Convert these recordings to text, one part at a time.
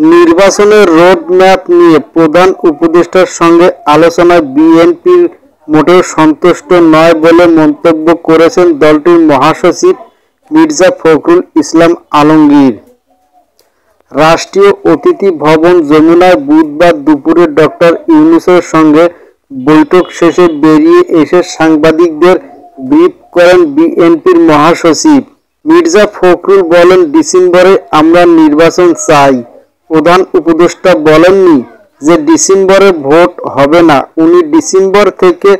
নির্বাচনের road map নিয়ে প্রধান উপদেষ্টার সঙ্গে আলোচনায় বিএনপি মোটেও সন্তুষ্ট নয় বলে মন্তব্য করেছেন দলটির মহাসচিব মির্জা ফখরুল ইসলাম আলমগীর। রাষ্ট্রীয় অতিথি ভবন যমুনায় বুধবার দুপুরে ডক্টর ইউনূসের সঙ্গে বৈঠক শেষে বেরিয়ে এসে সাংবাদিকদের ব্রিফ করেন বিএনপির মহাসচিব। মির্জা ফখরুল বলেন, ডিসেম্বরে আমরা নির্বাচন চাই। প্রধান উপদেষ্টা বলেননি যে ডিসেম্বরে ভোট হবে না। উনি ডিসেম্বর থেকে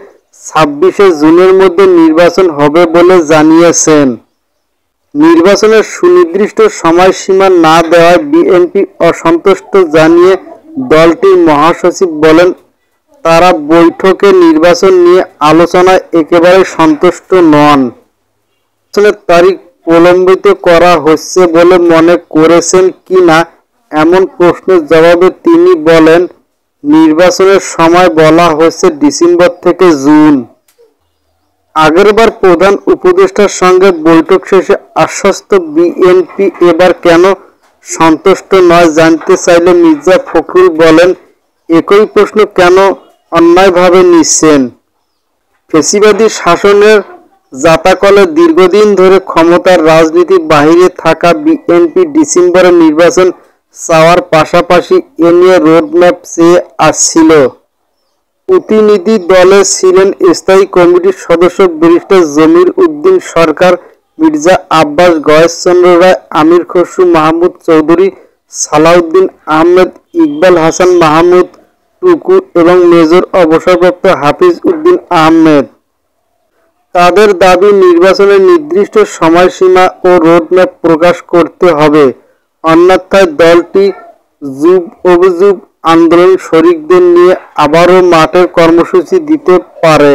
26শে জুনের মধ্যে নির্বাচন হবে বলে জানিয়েছেন। নির্বাচনের সুনির্দিষ্ট সময়সীমা না দেওয়ায় বিএনপি অসন্তুষ্ট জানিয়ে দলটির মহাসচিব বলেন, তারা বৈঠকে নির্বাচন নিয়ে আলোচনায় একেবারে সন্তুষ্ট নন। নির্বাচনের তারিখ প্রলম্বিত করা হচ্ছে বলে মনে করেছেন কিনা এমন প্রশ্নের জবাবে তিনি বলেন, নির্বাচনের সময় বলা হচ্ছে ডিসেম্বর থেকে জুন। আগেরবার প্রধান উপদেষ্টার সঙ্গে বৈঠক শেষে আশ্বস্ত বিএনপি এবার কেন সন্তুষ্ট নয় জানতে চাইলে মির্জা ফখরুল বলেন, একই প্রশ্ন কেন অন্যায়ভাবে নিচ্ছেন। ফ্যাসিবাদী শাসনের জাতাকলে দীর্ঘদিন ধরে ক্ষমতার রাজনীতির বাইরে থাকা বিএনপি ডিসেম্বরে নির্বাচন চাওয়ার পাশাপাশি এ নিয়ে রোডম্যাপ চেয়ে আসছিল। প্রতিনিধি দলে ছিলেন স্থায়ী কমিটির সদস্য ব্যারিস্টার জমির উদ্দিন সরকার, মির্জা আব্বাস, গয়েশচন্দ্র রায়, আমির খসরু মাহমুদ চৌধুরী, সালাউদ্দিন আহমেদ, ইকবাল হাসান মাহমুদ টুকু এবং মেজর অবসরপ্রাপ্ত হাফিজ উদ্দিন আহমেদ। তাদের দাবি, নির্বাচনের নির্দিষ্ট সময়সীমা ও রোডম্যাপ প্রকাশ করতে হবে, অন্যথায় দলটি যুব আন্দোলন শরিকদের নিয়ে আবারও মাঠের কর্মসূচি দিতে পারে।